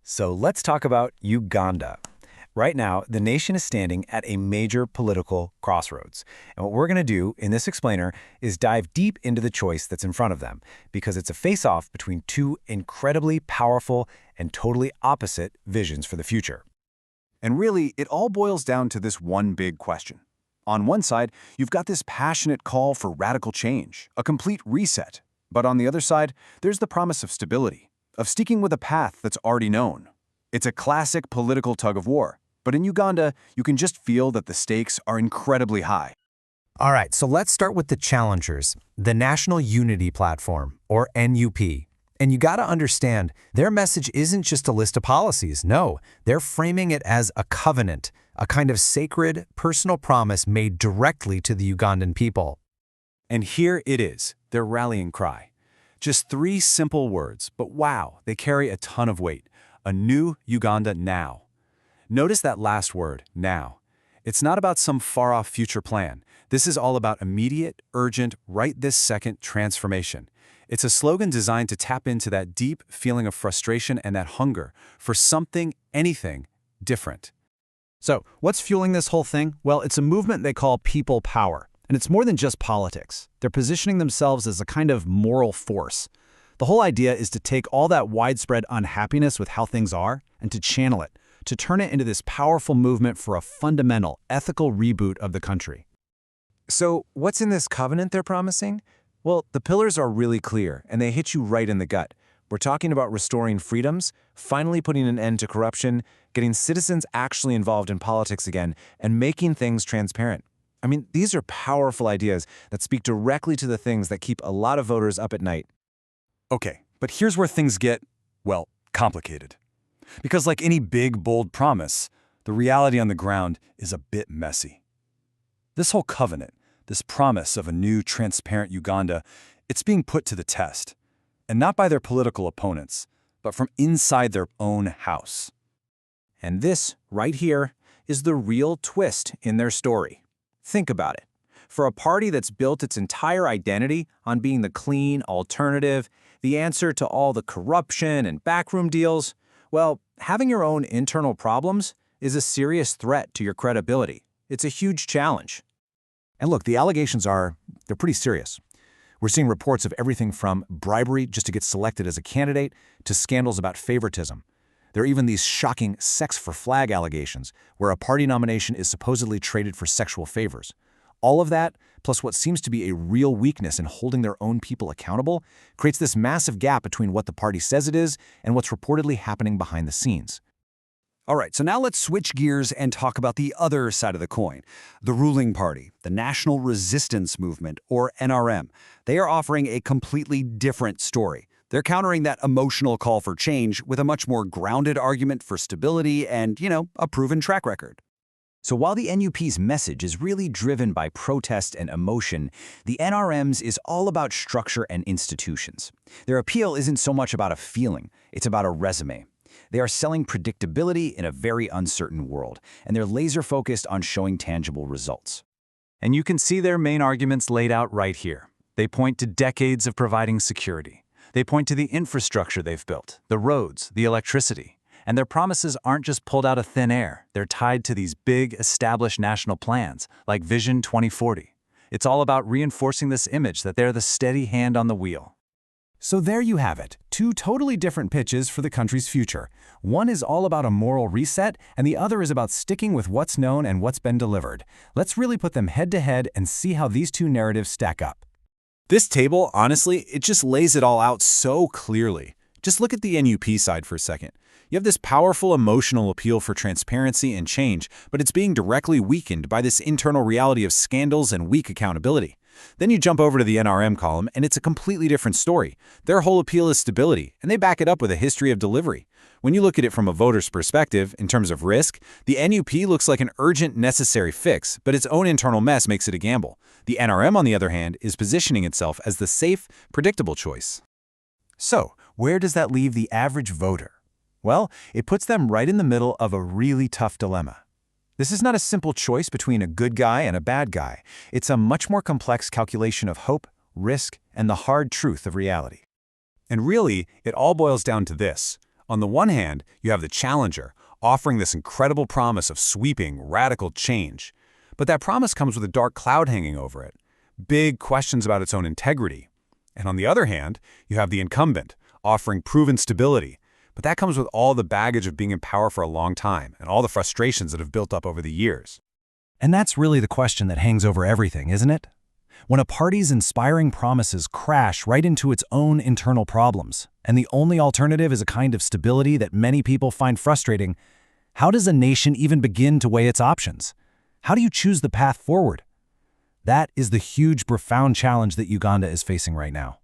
So let's talk about Uganda. Right now, the nation is standing at a major political crossroads. And what we're going to do in this explainer is dive deep into the choice that's in front of them, because it's a face-off between two incredibly powerful and totally opposite visions for the future. And really, it all boils down to this one big question. On one side, you've got this passionate call for radical change, a complete reset. But on the other side, there's the promise of stability, of sticking with a path that's already known. It's a classic political tug-of-war. But in Uganda, you can just feel that the stakes are incredibly high. All right, so let's start with the challengers, the National Unity Platform, or NUP. And you got to understand, their message isn't just a list of policies. No, they're framing it as a covenant, a kind of sacred, personal promise made directly to the Ugandan people. And here it is, their rallying cry. Just 3 simple words, but wow, they carry a ton of weight. A new Uganda now. Notice that last word, now. It's not about some far-off future plan. This is all about immediate, urgent, right this second transformation. It's a slogan designed to tap into that deep feeling of frustration and that hunger for something, anything, different. So, what's fueling this whole thing? Well, it's a movement they call people power. And it's more than just politics. They're positioning themselves as a kind of moral force. The whole idea is to take all that widespread unhappiness with how things are and to channel it, to turn it into this powerful movement for a fundamental, ethical reboot of the country. So, what's in this covenant they're promising? Well, the pillars are really clear, and they hit you right in the gut. We're talking about restoring freedoms, finally putting an end to corruption, getting citizens actually involved in politics again, and making things transparent. I mean, these are powerful ideas that speak directly to the things that keep a lot of voters up at night. Okay, but here's where things get, well, complicated. Because like any big, bold promise, the reality on the ground is a bit messy. This whole covenant, this promise of a new, transparent Uganda, it's being put to the test. And not by their political opponents, but from inside their own house. And this, right here, is the real twist in their story. Think about it. For a party that's built its entire identity on being the clean alternative, the answer to all the corruption and backroom deals, well, having your own internal problems is a serious threat to your credibility. It's a huge challenge. And look, the allegations they're pretty serious. We're seeing reports of everything from bribery just to get selected as a candidate to scandals about favoritism. There are even these shocking sex for flag allegations where a party nomination is supposedly traded for sexual favors. All of that, plus what seems to be a real weakness in holding their own people accountable, creates this massive gap between what the party says it is and what's reportedly happening behind the scenes. All right, so now let's switch gears and talk about the other side of the coin. The ruling party, the National Resistance Movement, or NRM. They are offering a completely different story. They're countering that emotional call for change with a much more grounded argument for stability and, a proven track record. So while the NUP's message is really driven by protest and emotion, the NRM's is all about structure and institutions. Their appeal isn't so much about a feeling, it's about a resume. They are selling predictability in a very uncertain world, and they're laser-focused on showing tangible results. And you can see their main arguments laid out right here. They point to decades of providing security. They point to the infrastructure they've built, the roads, the electricity. And their promises aren't just pulled out of thin air. They're tied to these big, established national plans, like Vision 2040. It's all about reinforcing this image that they're the steady hand on the wheel. So there you have it, 2 totally different pitches for the country's future. One is all about a moral reset, and the other is about sticking with what's known and what's been delivered. Let's really put them head to head and see how these 2 narratives stack up. This table, honestly, it just lays it all out so clearly. Just look at the NUP side for a second. You have this powerful emotional appeal for transparency and change, but it's being directly weakened by this internal reality of scandals and weak accountability. Then you jump over to the NRM column, and it's a completely different story. Their whole appeal is stability, and they back it up with a history of delivery. When you look at it from a voter's perspective, in terms of risk, the NUP looks like an urgent, necessary fix, but its own internal mess makes it a gamble. The NRM, on the other hand, is positioning itself as the safe, predictable choice. So, where does that leave the average voter? Well, it puts them right in the middle of a really tough dilemma. This is not a simple choice between a good guy and a bad guy. It's a much more complex calculation of hope, risk, and the hard truth of reality. And really, it all boils down to this. On the one hand, you have the challenger, offering this incredible promise of sweeping, radical change. But that promise comes with a dark cloud hanging over it, big questions about its own integrity. And on the other hand, you have the incumbent, offering proven stability. But that comes with all the baggage of being in power for a long time and all the frustrations that have built up over the years. And that's really the question that hangs over everything, isn't it? When a party's inspiring promises crash right into its own internal problems, and the only alternative is a kind of stability that many people find frustrating, how does a nation even begin to weigh its options? How do you choose the path forward? That is the huge, profound challenge that Uganda is facing right now.